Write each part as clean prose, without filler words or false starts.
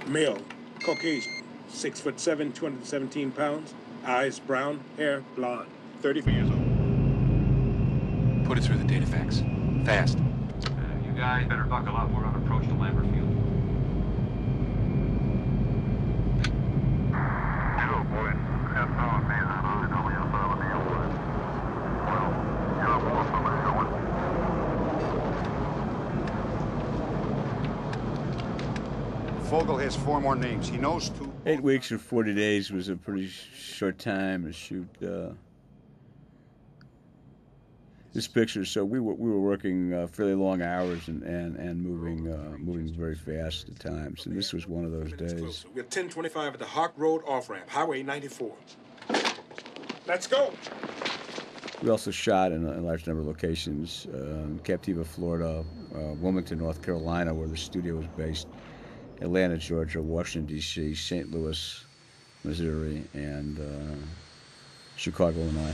Male, Caucasian, 6'7", 217 pounds, eyes brown, hair blonde, 34 years old. Put it through the data fax. Fast. You guys better buckle up. We're on approach to Lambert Field. Hello, boy. That's how it means. I really know you're following me over. Well, you're more somebody going. Fogel has 4 more names. He knows 2. 8 weeks or 40 days was a pretty short time to shoot this picture. So we were working fairly long hours and moving very fast at times. And this was one of those days. We're 1025 at the Hawk Road off-ramp, Highway 94. Let's go! We also shot in a large number of locations: Captiva, Florida, Wilmington, North Carolina, where the studio was based, Atlanta, Georgia, Washington, D.C., St. Louis, Missouri, and Chicago, Illinois.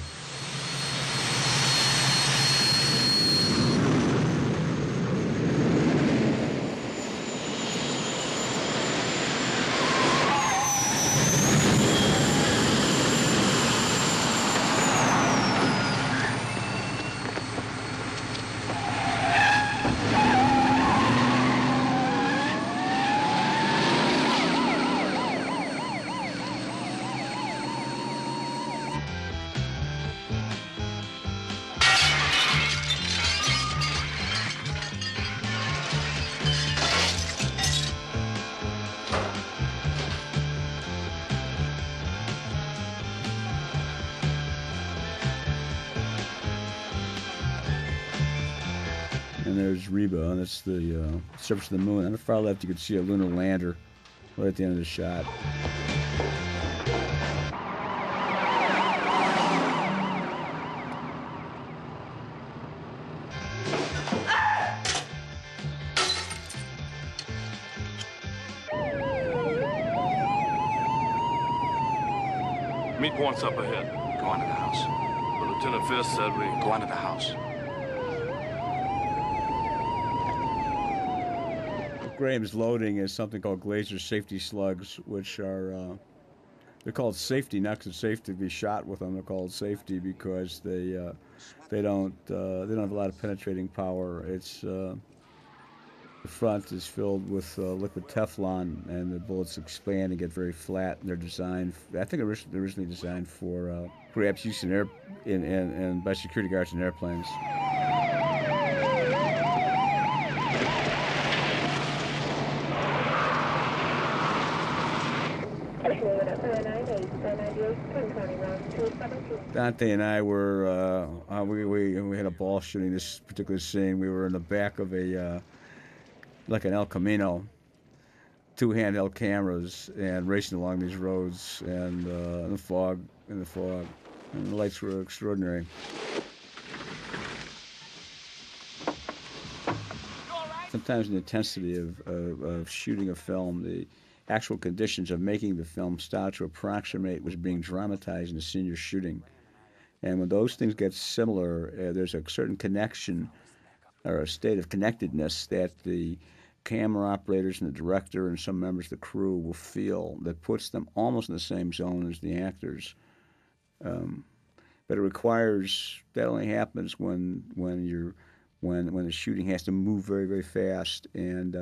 And there's Reba, and that's the surface of the moon. On the far left, you can see a lunar lander right at the end of the shot. Meet points up ahead. Go on to the house. The Lieutenant Fisk said we... Go on to the house. Graham's loading is something called Glazer safety slugs, which are they're called safety, not because it's safe to be shot with them. They're called safety because they don't have a lot of penetrating power. It's the front is filled with liquid Teflon, and the bullets expand and get very flat. And they're designed. I think they're originally designed for perhaps use in by security guards in airplanes. Dante and I were we had a ball shooting this particular scene. We were in the back of a like an El Camino, 2 handheld cameras, and racing along these roads, and in the fog, and the lights were extraordinary. Sometimes the intensity of shooting a film, the actual conditions of making the film start to approximate what's being dramatized in the scene you're shooting. And when those things get similar, there's a certain connection or a state of connectedness that the camera operators and the director and some members of the crew will feel that puts them almost in the same zone as the actors. But it requires, that only happens when the shooting has to move very, very fast, and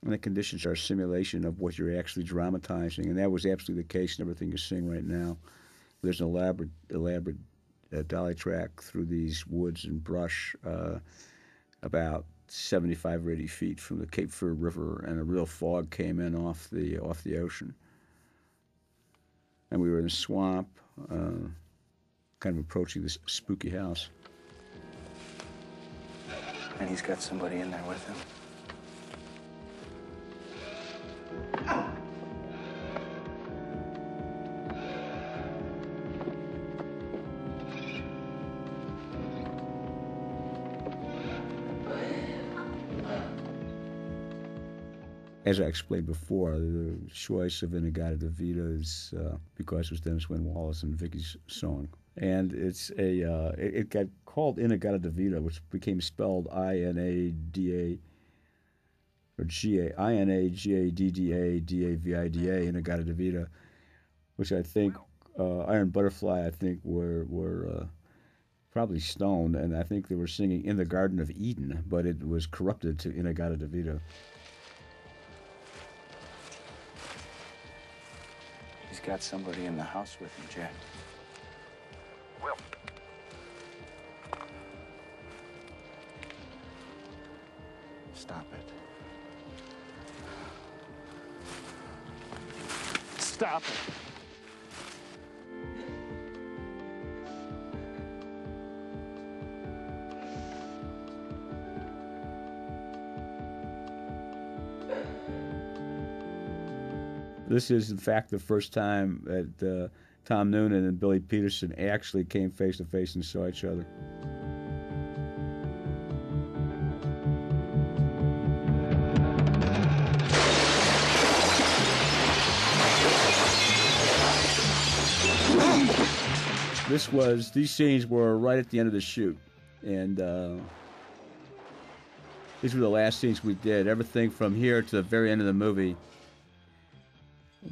the conditions are a simulation of what you're actually dramatizing, and that was absolutely the case in everything you're seeing right now. There's an elaborate dolly track through these woods and brush about 75 or 80 feet from the Cape Fear River, and a real fog came in off the ocean. And we were in a swamp, kind of approaching this spooky house. And he's got somebody in there with him. As I explained before, the choice of In-A-Gadda-Da-Vida is because it was Dennis Wynn Wallace and Vicky's song. And it got called In-A-Gadda-Da-Vida, which became spelled I-N-A-D-A, or Inagadda, Inagadda, which I think Iron Butterfly, I think were probably stoned, and I think they were singing "In the Garden of Eden," but it was corrupted to Inagadda. He's got somebody in the house with him, Jack. Will. Stop it. Stop it. This is, in fact, the first time that Tom Noonan and Billy Peterson actually came face to face and saw each other. These scenes were right at the end of the shoot, and these were the last scenes we did. Everything from here to the very end of the movie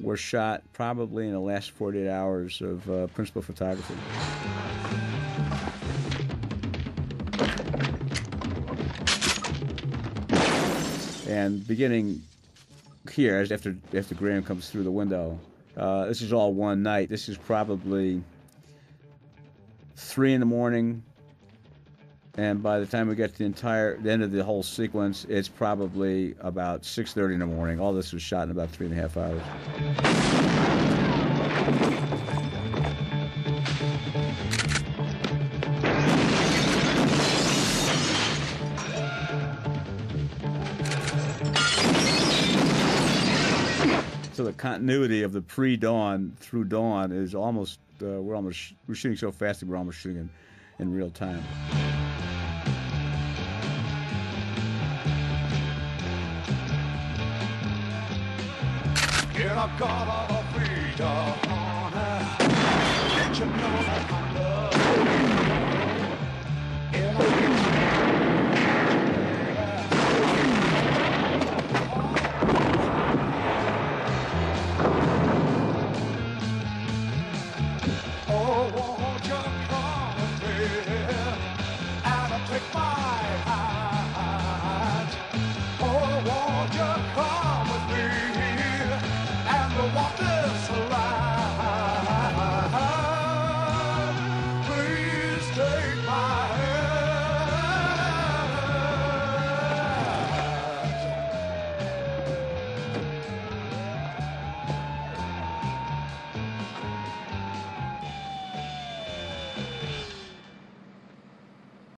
were shot probably in the last 48 hours of principal photography. And beginning here, as after Graham comes through the window, this is all one night. This is probably 3 in the morning, and by the time we get to the end of the whole sequence, it's probably about 6:30 in the morning. All this was shot in about 3.5 hours. So the continuity of the pre-dawn through dawn is almost we're shooting so fast that we're almost shooting in real time. In a garden of freedom, did you know that I love you? In oh, won't you come with me and take my hand? Oh, won't you come with me and walk this line? Please take my hand.